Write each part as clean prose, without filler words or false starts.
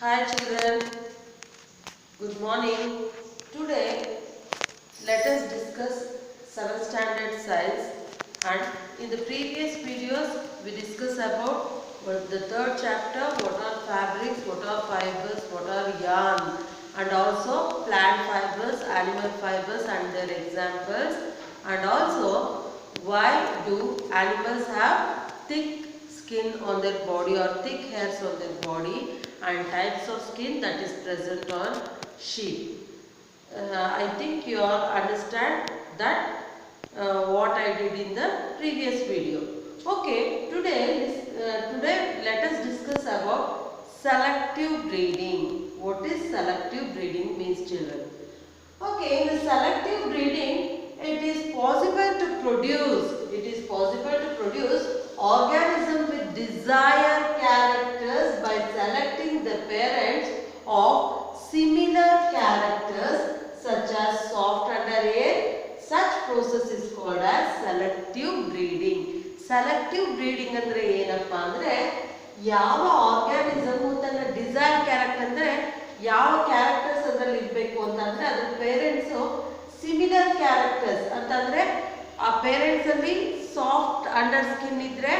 Hi children, good morning. Today let us discuss 7th standard science, and in the previous videos we discussed about the third chapter, what are fabrics, what are fibers, what are yarn, and also plant fibers, animal fibers and their examples, and also why do animals have thick skin on their body or thick hairs on their body, and types of skin that is present on sheep. I think you all understand that what I did in the previous video. Okay, today let us discuss about selective breeding. What is selective breeding means, children? Okay, in the selective breeding, it is possible to produce organisms with desired characters by selecting the parents of similar characters such as soft underhair. Such process is called as selective breeding. Selective breeding ಅಂದ್ರೆ ಏನಪ್ಪ ಅಂದ್ರೆ ಯಾವ organism ತನ್ನ desire character ಅಂದ್ರೆ ಯಾವ characters ಅದರಲ್ಲಿ ಇರಬೇಕು ಅಂತಂದ್ರೆ ಅದ್ರ ಪೇರೆಂಟ್ಸ್ ಸಿಮಿಲರ್ ಕ್ಯಾರೆಕ್ಟರ್ಸ್ ಅಂತಂದ್ರೆ ಆ ಪೇರೆಂಟ್ಸ್ ಅಲ್ಲಿ ಸಾಫ್ಟ್ ಅಂಡರ್ ಸ್ಕಿನ್ ಇದ್ರೆ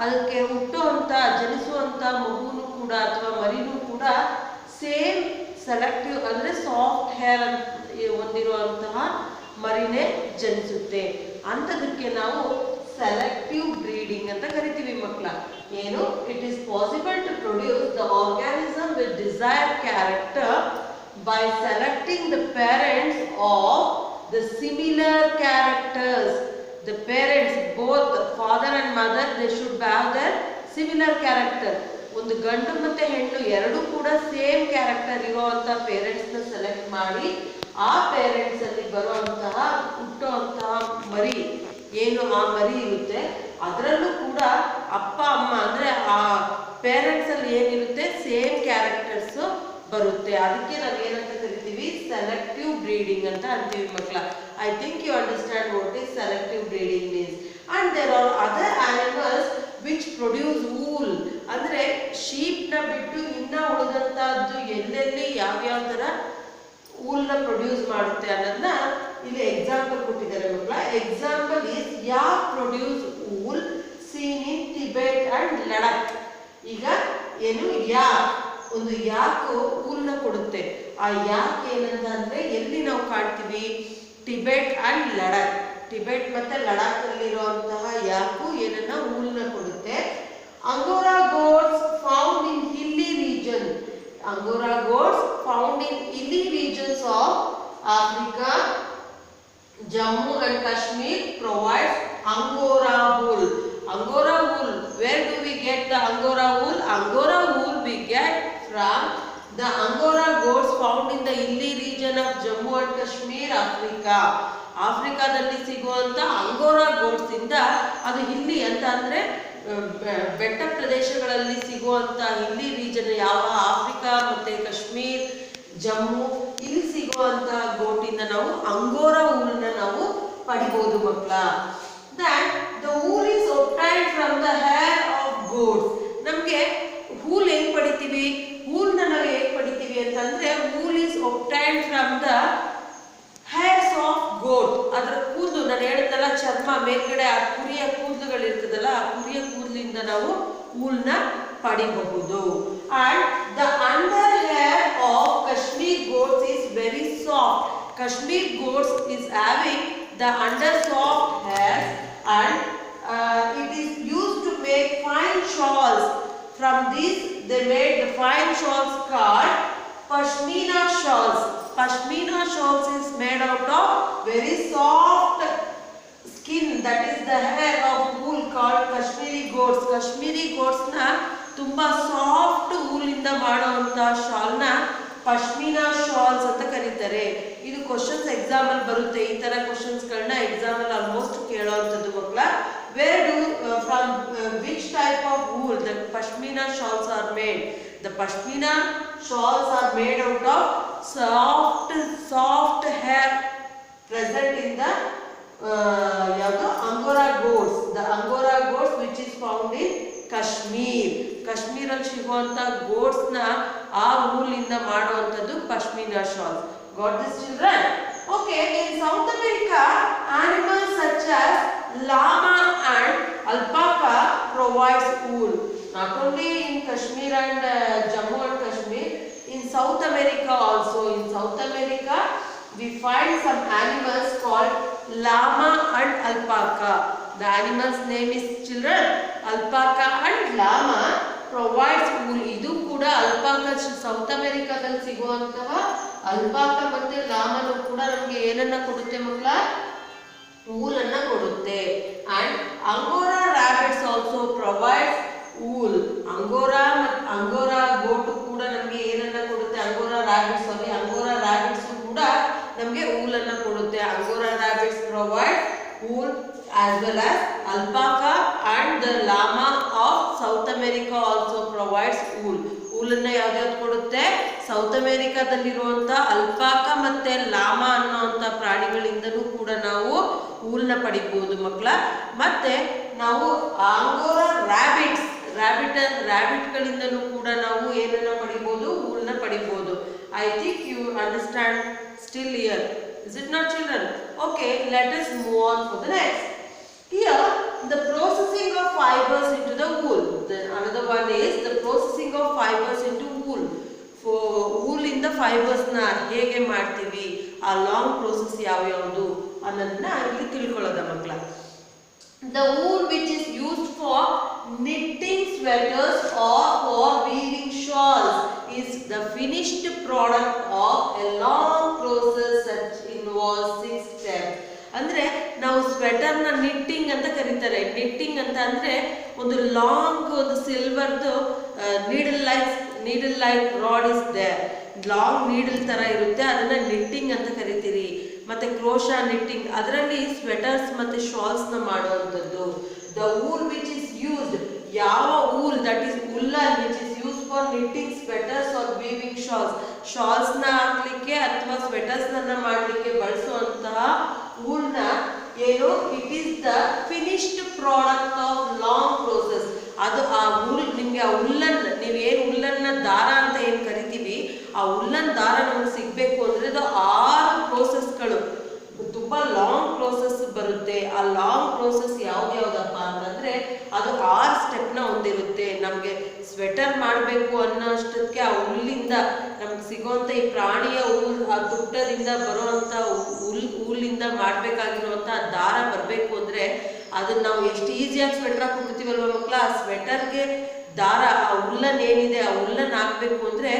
ಅದಕ್ಕೆ ಹುಟ್ಟುವಂತ ಜನಿಸುವಂತ ಮಗುನು ಕೂಡ ಅಥವಾ ಮರಿನೂ ಕೂಡ ಸೇಮ್ ಸೆಲೆಕ್ಟಿವ್ ಅಂದ್ರೆ ಸಾಫ್ಟ್ ಹೇರ್ ಹೊಂದಿರುವಂತಹ ಮರಿನೇ ಜನಿಸುತ್ತೆ. ಅಂತದಕ್ಕೆ ನಾವು ಸೆಲೆಕ್ಟಿವ್ ಬ್ರೀಡಿಂಗ್ ಅಂತ ಕರಿತೀವಿ ಮಕ್ಕಳ. ಏನು? It is possible to produce the organism with desired character by selecting the parents of the similar characters. The parents, both father and mother, they should have their similar character. ಒಂದು ಗಂಡು ಮತ್ತೆ ಹೆಣ್ಣು ಎರಡು ಕೂಡ ಸೇಮ್ ಕ್ಯಾರೆಕ್ಟರ್ ಇರುವಂತಹ parents ನ select ಮಾಡಿ ಆ ಪೇರೆಂಟ್ಸ್ ಅಲ್ಲಿ ಬರುವಂತಹ ಹುಟ್ಟುವಂತಹ ಮರಿ ಏನು ಆ ಮರಿ ಇರುತ್ತೆ ಅದರಲ್ಲೂ ಕೂಡ ಅಪ್ಪ ಅಮ್ಮ ಅಂದ್ರೆ ಆ ಪೇರೆಂಟ್ಸ್ ಅಲ್ಲಿ ಏನಿರುತ್ತೆ ಸೇಮ್ ಕ್ಯಾರೆಕ್ಟರ್ಸ್ ಬರುತ್ತೆ. ಅದಕ್ಕೆ ನಾವು ಏನಂತ ಕರಿತೀವಿ ಸೆಲೆಕ್ಟಿವ್ ಬ್ರೀಡಿಂಗ್ ಅಂತ ಅಂತೀವಿ ಮಕ್ಕಳ. I think you understand what is selective breeding means. And there are other animals which produce wool ಅಂದ್ರೆ ಶೀಪ್ ನ ಬಿಟ್ಟು ಇನ್ನ ಉಳಿದಂತಹದ್ದು ಎಲ್ಲೆಲ್ಲಿ ಯಾವ್ಯಾವ ತರ ವೂಲ್ ನ ಪ್ರೊಡ್ಯೂಸ್ ಮಾಡುತ್ತೆ ಅನ್ನೋದನ್ನ ಇಲ್ಲಿ ಎಕ್ಸಾಂಪಲ್ ಕೊಟ್ಟಿದ್ದಾರೆ ಮಕ್ಕಳ. ಎಕ್ಸಾಂಪಲ್ ಈಸ್ ಯಾಕ್ produce wool seen in Tibet and Ladakh. ಈಗ ಏನು ಯಾಕ್ ಒಂದು ಯಾಕು ಊಲ್ನ ಕೊಡುತ್ತೆ. ಆ ಯಾಕ್ ಏನಂತ ಅಂದ್ರೆ ಎಲ್ಲಿ ನಾವು ಕಾಣ್ತೀವಿ? Tibet and Ladakh. ಟಿಬೆಟ್ ಮತ್ತೆ ಲಡಾಖ್ ಅಲ್ಲಿರುವಂತಹ ಯಾಕು ಏನನ್ನ ಊಲ್ನ ಕೊಡುತ್ತೆ. Angora goats found in hilly region. Angora goats found in hilly regions of Africa, Jammu and Kashmir provides Angora wool. Angora wool. Where do we get the Angora wool? Angora wool we get from the Angora goats found in the hilly region of Jammu and Kashmir, Africa. ಆಫ್ರಿಕಾದಲ್ಲಿ ಸಿಗುವಂತ angora goats ಇಂದ ಅದು ಹಿಲ್ಲಿ ಅಂತ ಅಂದ್ರೆ ಬೆಟ್ಟ ಪ್ರದೇಶಗಳಲ್ಲಿ ಸಿಗುವಂತ ಹಿಲ್ಲಿ region ಯಾವ ಆಫ್ರಿಕಾ ಮತ್ತೆ ಕಾಶ್ಮೀರ್ ಜಮ್ಮು ಇಲ್ಲಿ ಸಿಗುವಂತ ಗೋಟಿಂದ ನಾವು ಅಂಗೋರಾ ವೂಲ್ನ ನಾವು ಪಡಿಬಹುದು ಮಕ್ಕಳ. That the wool is obtained from the hair of goats. ನಮ್ಗೆ ವೂಲ್ ಹೇಗ್ ಪಡಿತೀವಿ? ವೂಲ್ನ ನಾವು ಹೇಗ್ ಪಡಿತೀವಿ ಅಂತಂದ್ರೆ wool is obtained from the hairs of goat. ಅದರ ಕೂದಲು ನಾನು ಹೇಳಿದ್ನಲ್ಲ ಚರ್ಮ ಮೇಲ್ಗಡೆ ಆ ಕುರಿಯ ಕೂದಲುಗಳು ಇರ್ತದಲ್ಲ ಆ ಕುರಿಯ ಕೂದಲಿಂದ ನಾವು ವೂಲ್ನ ಪಡಿಬಹುದು. And the under hair of Kashmir goats is very soft. Kashmir goats is having the under soft hair and it is used to make fine shawls. From these they made the fine shawls called Pashmina shawls. Pashmina shawls is made out of very soft skin, that is the hair of wool called Kashmiri goats. Kashmiri goats na ತುಂಬಾ soft ವೂಲಿಂದ ಮಾಡುವಂತ shawl ನ pashmina shawls ಅಂತ ಕರೀತಾರೆ. ಇದು questions exam ಅಲ್ಲಿ ಬರುತ್ತೆ. ಈ ತರ ಕ್ವಶನ್ಸ್ ಗಳನ್ನ ಎಕ್ಸಾಮ್ ಅಲ್ಲಿ ಆಲ್ಮೋಸ್ಟ್ ಕೇಳುವಂತದ್ದು ಮಕ್ಕಳ. Where do from which type of wool the Pashmina shawls are made? The Pashmina shawls are made out of soft hair present in the ಯಾವುದು Angora goats. The Angora goats which is found in Kashmir. ಕಾಶ್ಮೀರಲ್ಲಿ ಸಿಗುವಂತ goats ನ ಆ ಊಲಿಂದ ಮಾಡುವಂತದ್ದು Pashmina shawl. Got this children? Okay, in South America, animals such as llama and alpaca provides wool. Not only in Kashmir and Jammu and Kashmir, in South America also. In South America, we find some animals called llama and alpaca. The animal's name is children alpaca and llama provides wool. ಇದು ಕೂಡ alpaca south ಅಮೆರಿಕಾದಲ್ಲಿ ಸಿಗುವಂತಹ ಅಲ್ಪಾಕ ಮತ್ತೆ ಲಾಮನು ಕೂಡ ನಮಗೆ ಏನನ್ನ ಕೊಡುತ್ತೆ ಮಕ್ಕಳ? wool ಅನ್ನ ಕೊಡುತ್ತೆ. and angora rabbits also provides wool. Angora goat ಕೂಡ ನಮಗೆ ಏನನ್ನ ಕೊಡುತ್ತೆ? ಅಂಗೋರಾ ರಾಬಿಟ್ಸ್ ಕೂಡ ನಮಗೆ wool ಅನ್ನ ಕೊಡುತ್ತೆ. Angora rabbits provide wool as well as alpaca and the llama of South America also provides wool. wool ಅನ್ನ ಯಾವ್ದು ಕೊಡುತ್ತೆ? ಸೌತ್ ಅಮೆರಿಕಾದಲ್ಲಿರುವಂತ ಅಲ್ಪಾಕ ಮತ್ತೆ ಲಾಮಾ ಅನ್ನುವಂತ ಪ್ರಾಣಿಗಳಿಂದನೂ ಕೂಡ ನಾವು wool ನ ಪಡಿಬಹುದು ಮಕ್ಕಳ. ಮತ್ತೆ ನಾವು ಅಂಗೋರಾ ರಾಬಿಟ್ ಗಳಿಂದನೂ ಕೂಡ ನಾವು ಏನನ್ನ ಪಡಿಬಹುದು? wool ನ ಪಡಿಬಹುದು. I think you understand still here. Is it not, children? Okay, let us move on for the next. Here, the processing of fibers into the wool. Another one is the processing of fibers into wool. For wool in the fibers na hege ಮಾಡ್ತೀವಿ, ಆ long process ಯಾವ್ಯಾವುದು ಅನ್ನೋದನ್ನ ಇಲ್ಲಿ ತಿಳ್ಕೊಳ್ಳೋದ ಮಕ್ಕಳ. The wool which is used for knitting sweaters or for weaving shawls is the finished product of a long process that involves 6 steps. ಅಂದ್ರೆ ನಾವು sweater ನ knitting ಅಂತ ಕರೀತಾರೆ. ನಿಟ್ಟಿಂಗ್ ಅಂತ ಅಂದ್ರೆ ಒಂದು ಲಾಂಗ್ ಒಂದು ಸಿಲ್ವರ್ದು needle like rod is there. Long needle ತರ ಇರುತ್ತೆ, ಅದನ್ನ ನಿಟ್ಟಿಂಗ್ ಅಂತ ಕರಿತೀರಿ. ಮತ್ತೆ ಕ್ರೋಶಾ ನಿಟ್ಟಿಂಗ್, ಅದರಲ್ಲಿ ಸ್ವೆಟರ್ಸ್ ಮತ್ತೆ ಶಾಲ್ಸ್ ನ ಮಾಡುವಂತದ್ದು. The wool which is used, ಯಾವ wool, that is woolen which is used for knitting sweaters or weaving shawls ನ ಹಾಕ್ಲಿಕ್ಕೆ ಅಥವಾ ಸ್ವೆಟರ್ಸ್ ನ ಮಾಡ್ಲಿಕ್ಕೆ ಬಳಸುವಂತಹ wool ನ ಏನು, it is the finished product of long process. ಅದು ಆ wool, ನಿಮ್ಗೆ ಆ ಉಲ್ಲನ್, ನೀವೇನು ಉಲ್ಲನ್ನ ದಾರ ಅಂತ ಏನ್ ಕರಿತೀವಿ, ಆ ಉಲ್ಲನ್ ದಾರ ನಮ್ಗೆ ಸಿಗ್ಬೇಕು ಅಂದ್ರೆ ಅದು 6 ಪ್ರೋಸೆಸ್ಗಳು, ತುಂಬಾ ಲಾಂಗ್ ಪ್ರೋಸೆಸ್ ಬರುತ್ತೆ. ಆ ಲಾಂಗ್ ಪ್ರೋಸೆಸ್ ಯಾವ್ದಪ್ಪ ಅಂತಂದ್ರೆ ಅದು 6 ಸ್ಟೆಪ್ ನ ಹೊಂದಿರುತ್ತೆ. ನಮ್ಗೆ ಸ್ವೆಟರ್ ಮಾಡಬೇಕು ಅನ್ನೋ ಅಷ್ಟಕ್ಕೆ ಆ ಹುಲ್ಲಿಂದ ನಮ್ಗೆ ಸಿಗುವಂತ ಈ ಪ್ರಾಣಿಯ ಆ ತುಟ್ಟದಿಂದ ಬರುವಂತ ಹುಲ್ಲಿಂದ ಮಾಡ್ಬೇಕಾಗಿರುವಂತ ದಾರ ಬರ್ಬೇಕು ಅಂದ್ರೆ ಅದನ್ನ ನಾವು ಎಷ್ಟು ಈಸಿಯಾಗಿ ಸ್ವೆಟರ್ ಹಾಕ್ಬಿಡ್ತೀವಲ್ವ ಮಕ್ಕಳ. ಆ ಸ್ವೆಟರ್ಗೆ ದಾರ, ಆ ಹುಲ್ಲನ್ ಏನಿದೆ ಆ ಹುಲ್ಲನ್ ಹಾಕ್ಬೇಕು ಅಂದ್ರೆ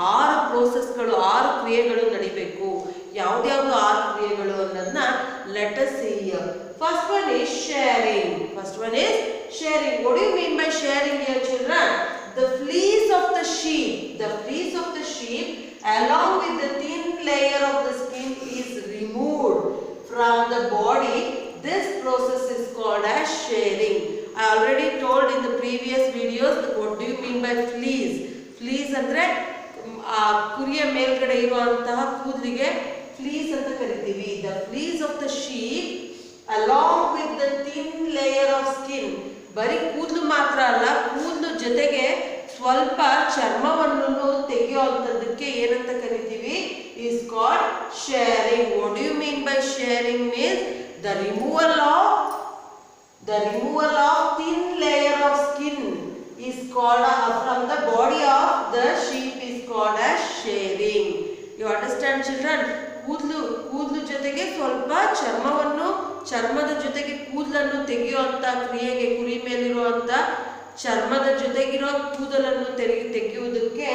6 ಪ್ರೋಸೆಸ್ಗಳು, 6 ಕ್ರಿಯೆಗಳು ನಡಿಬೇಕು. ಯಾವ್ದ್ಯಾವ್ದು 6 ಕ್ರಿಯೆಗಳು ಅನ್ನೋದನ್ನ let us see here. First one is sharing. What do you mean by sharing here, children? The fleece of the sheep along with the thin layer of the skin is removed from the body. This process is called as sharing. I already told in the previous videos what do you mean by fleece. Fleece ಅಂದ್ರೆ ಆ ಕುರಿಯ ಮೇಲ್ಗಡೆ ಇರುವಂತಹ ಕೂದಲಿಗೆ fleece ಅಂತ ಕರಿತೀವಿ. The fleece of the sheep along with the thin layer of skin. ಬರೀ ಕೂದಲು ಮಾತ್ರ ಅಲ್ಲ, ಕೂದಲು ಜೊತೆಗೆ ಸ್ವಲ್ಪ ಚರ್ಮವನ್ನು ತೆಗೆಯುವಂತದಕ್ಕೆ ಏನಂತ ಕರಿತೀವಿ? is called sharing. What do you mean by sharing? Means the removal of thin layer of skin is called from the body of the sheep is called as sharing. You understand, children? ಕೂದಲು ಜೊತೆಗೆ ಸ್ವಲ್ಪ ಚರ್ಮದ ಜೊತೆಗೆ ಕೂದಲನ್ನು ತೆಗೆಯುವಂತ ಕ್ರಿಯೆಗೆ, ಕುರಿ ಮೇಲಿರುವಂತ ಚರ್ಮದ ಜೊತೆಗಿರೋ ಕೂದಲನ್ನು ತೆಗೆಯುವುದಕ್ಕೆ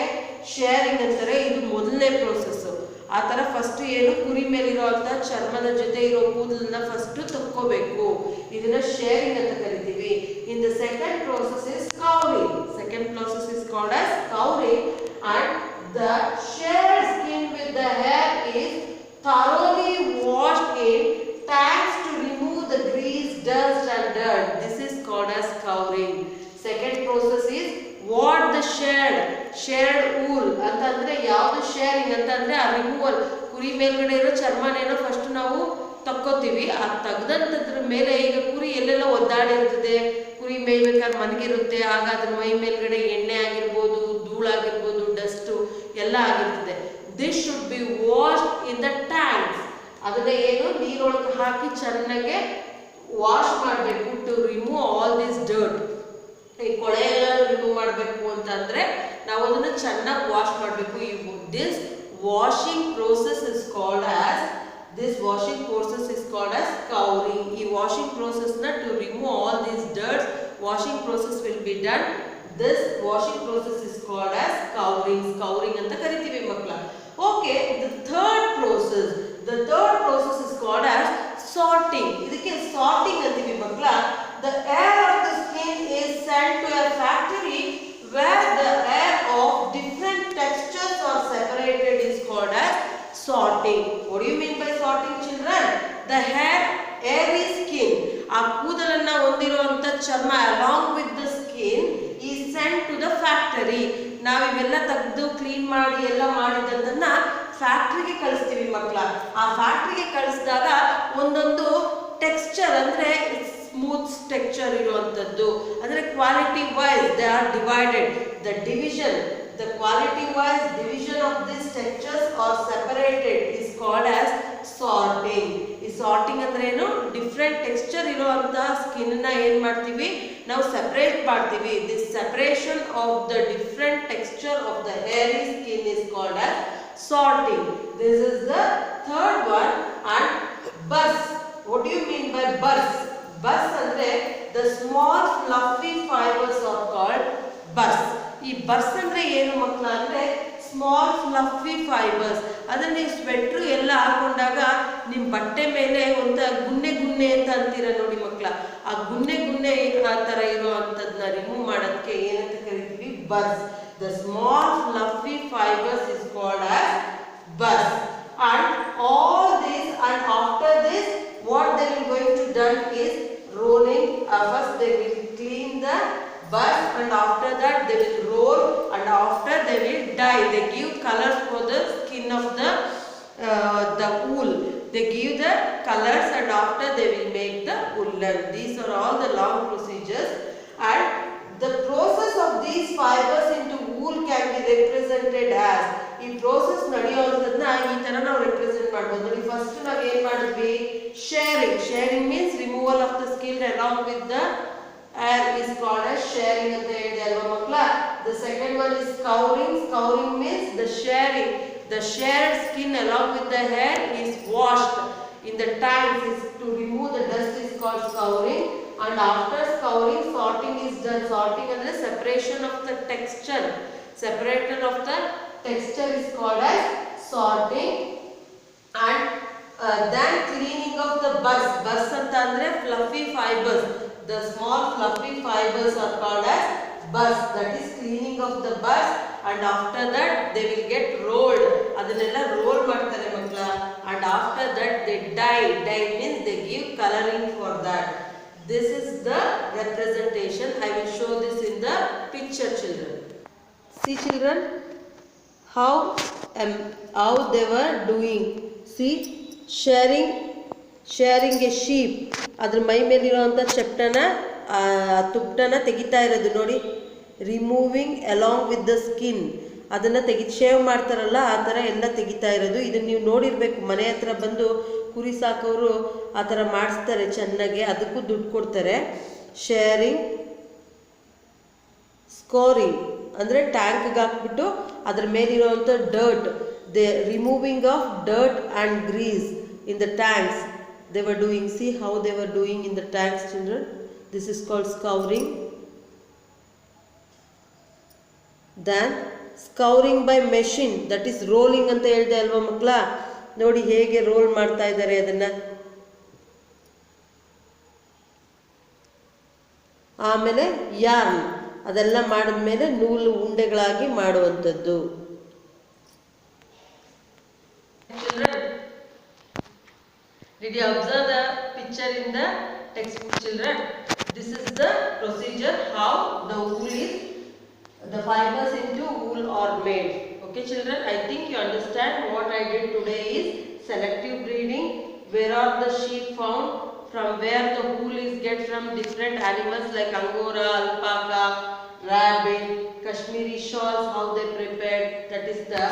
ಶೇರಿಂಗ್ ಅಂತಾರೆ. ಇದು ಮೊದಲನೇ ಪ್ರೋಸೆಸ್. ಆ ತರ ಫಸ್ಟ್ ಏನು, ಕುರಿ ಮೇಲಿರುವಂತ ಚರ್ಮದ ಜೊತೆ ಇರೋ ಕೂದಲನ್ನ ಫಸ್ಟ್ ತಕ್ಕೋಬೇಕು. ಇದನ್ನ ಶೇರಿಂಗ್ ಅಂತ ಕರಿತೀವಿ. In the second process is scouring. called as cowring, and the shared skin with the hair is thoroughly washed in tanks to remove the grease, dust and dirt. This is called as cowring. Second process is what the shared wool ಅಂತಂದ್ರೆ ಯಾವುದು sharing ಅಂತಂದ್ರೆ ಆ removal. ಕುರಿ ಮೇಲ್ಗಡೆ ಇರೋ ಚರ್ಮನೇನೋ first ನಾವು ತಕ್ಕೋತೀವಿ. ಆ ತೆಗೆದಂತದ್ರ ಮೇಲೆ ಈಗ ಕುರಿ ಎಲ್ಲೆಲ್ಲ ಒದ್ದಾಡಿರ್ತದೆ, ಕುರಿ ಕುರಿ ಮೇಯ್ಬೇಕಾದ್ರೆ ಮನಗಿರುತ್ತೆ, ಆಗ ಅದ್ರ ಮೈ ಮೇಲ್ಗಡೆ ಎಣ್ಣೆ ಆಗಿರ್ಬೋದು, ಧೂಳಾಗಿರ್ಬೋದು, ಡಸ್ಟು ಎಲ್ಲ ಆಗಿರ್ತದೆ. This should be washed in the tanks. ಅದನ್ನ ಏನು ನೀರೊಳಗೆ ಹಾಕಿ ಚೆನ್ನಾಗಿ ವಾಶ್ ಮಾಡಬೇಕು to remove all this dirt. ಈ ಕೊಳೆ ಎಲ್ಲ ರಿಮೂವ್ ಮಾಡಬೇಕು ಅಂತಂದ್ರೆ ನಾವು ಅದನ್ನ ಚೆನ್ನಾಗಿ ವಾಶ್ ಮಾಡಬೇಕು. This washing process is called as scouring. ಈ ವಾಷಿಂಗ್ ಪ್ರೋಸೆಸ್ ನ to remove all these dirt washing process will be done. This washing process is called as scouring ಅಂತ ಕರಿತೀವಿ ಮಕ್ಕಳ. Okay, the third process is called as sorting. ಇದಕ್ಕೆ sorting ಅಂತೀವಿ ಮಕ್ಕಳ. The air of the skin is sent to a factory where the air of different textures are separated is called as sorting. What do you mean by sorting, children? The air is skin. ಆ ಕೂದಲನ್ನ ಹೊಂದಿರುವಂತ ಚರ್ಮ along with the skin is sent to the factory. ನಾವು ಇವೆಲ್ಲ ತೆಗೆದು clean ಮಾಡಿ ಎಲ್ಲ ಮಾಡಿದ್ದನ್ನ ಫ್ಯಾಕ್ಟರಿಗೆ ಕಳಿಸ್ತೀವಿ ಮಕ್ಕಳ. ಆ ಫ್ಯಾಕ್ಟರಿಗೆ ಕಳಿಸಿದಾಗ ಒಂದೊಂದು ಟೆಕ್ಸ್ಚರ್ ಅಂದ್ರೆ ಸ್ಮೂತ್ ಟೆಕ್ಸ್ಚರ್ ಇರುವಂತದ್ದು, ಅಂದ್ರೆ quality wise they are divided. The quality wise division of these textures are separated is called as sorting. ಈ ಸಾರ್ಟಿಂಗ್ ಅಂದ್ರೆ ಏನು? ಡಿಫ್ರೆಂಟ್ ಟೆಕ್ಸ್ಚರ್ ಇರುವಂತ ಸ್ಕಿನ್ ನ ಏನ್ ಮಾಡ್ತೀವಿ ನಾವು ಸೆಪರೇಟ್ ಮಾಡ್ತೀವಿ. This separation of the different texture of the hairy skin is called as sorting. This is the third one. And burrs. What do you mean by burrs? Burrs ಅಂದ್ರೆ the small fluffy fibers are called burrs. ಈ ಬರ್ಸ್ ಅಂದ್ರೆ ಏನು ಮಕ್ಕಳ ಅಂದ್ರೆ small fluffy fibres. ಅದನ್ನ ನೀವು sweater ಎಲ್ಲ ಹಾಕೊಂಡಾಗ ನಿಮ್ ಬಟ್ಟೆ ಮೇಲೆ ಒಂದು ಗುನ್ನೆ ಅಂತ ಅಂತೀರ ನೋಡಿ ಮಕ್ಕಳ. ಆ ಗುನ್ನೆ ಆ ತರ ಇರುವಂತದ್ನ ರಿಮೂವ್ ಮಾಡೋದಕ್ಕೆ ಏನಂತ ಕರಿತೀವಿ? Burrs. The small fluffy fibres is called as burrs. And all this, and after this what they will going to done is rolling. First they will clean the burrs and after that they will roll and after they will dye. They give colors for the skin of the wool. They give the colors and after they will make the woolen. These are all the long procedures. And the process of these fibers into wool can be represented as. ಈ process ನಡೆಯೋದನ್ನ ಈ ತರ ನಾವು represent ಮಾಡಬಹುದು ನೋಡಿ. First ನಾವು ಏನ್ ಮಾಡಿದ್ವಿ? Shearing means removal of the skin along with the air is called as sharing ಅಂತ ಹೇಳಿದೆ ಅಲ್ವಾ ಮಕ್ಕಳ. The second one is scouring. Scouring means the shared skin along with the hair is washed in the tanks. Is to remove the dust is called scouring. And after scouring, sorting is done. Sorting ಅಂದ್ರೆ separation of the texture. Separator of the texture is called as sorting. And then cleaning of the burrs ಅಂತ ಅಂದ್ರೆ fluffy fibers. The small fluffy fibers are called as burrs. That is cleaning of the burrs. And after that they will get rolled. ಅದನ್ನೆಲ್ಲ roll ಮಾಡ್ತಾರೆ ಮಕ್ಕಳ. And after that they dye. Dye means they give coloring for that. This is the representation. I will show this in the picture, children. See children, how they were doing. See, sharing a sheep. ಅದ್ರ ಮೈ ಮೇಲಿರುವಂಥ ತುಪ್ಪನ ತೆಗಿತಾ ಇರೋದು ನೋಡಿ. Removing along with the skin. ಅದನ್ನು shave ಮಾಡ್ತಾರಲ್ಲ ಆ ಥರ ಎಲ್ಲ ತೆಗಿತಾ ಇರೋದು. ಇದನ್ನು ನೀವು ನೋಡಿರ್ಬೇಕು. ಮನೆ ಹತ್ರ ಬಂದು ಕುರಿ ಸಾಕೋರು ಆ ಥರ ಮಾಡಿಸ್ತಾರೆ ಚೆನ್ನಾಗಿ, ಅದಕ್ಕೂ ದುಡ್ಡು ಕೊಡ್ತಾರೆ. ಶೇರಿಂಗ್. ಸ್ಕೋರಿಂಗ್ ಅಂದರೆ ಟ್ಯಾಂಕ್ಗೆ ಹಾಕ್ಬಿಟ್ಟು ಅದ್ರ ಮೇಲಿರುವಂಥ dirt, the removing of dirt and grease in the tanks they were doing. See how they were doing in the tanks, children. This is called scouring. Then scouring by machine, that is rolling ಅಂತ ಹೇಳ್ದೆ ಅಲ್ವಾ ಮಕ್ಕಳ. ನೋಡಿ ಹೇಗೆ roll ಮಾಡ್ತಾ ಇದ್ದಾರೆ ಅದನ್ನ. ಆಮೇಲೆ ಯಾರ್ನ್ ಅದೆಲ್ಲ ಮಾಡಿದ್ಮೇಲೆ ನೂಲು ಉಂಡೆಗಳಾಗಿ ಮಾಡುವಂಥದ್ದು. Did you observe the picture in the textbook, children? This is the procedure how the wool is, the fibers into wool are made. Okay children, I think you understand. What I did today is selective breeding. Where are the sheep found? from where the wool is get from different animals like Angora, alpaca, rabbit, Kashmiri shawls, how they prepared, that is the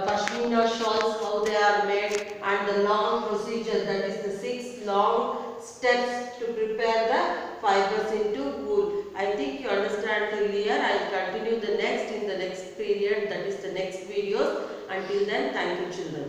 Pashmina shawls, how they are made, and the long procedure, that is the 6 long steps to prepare the fibers into wool. I think you understand till here. I will continue the next in the next period, that is the next videos. Until then, thank you children.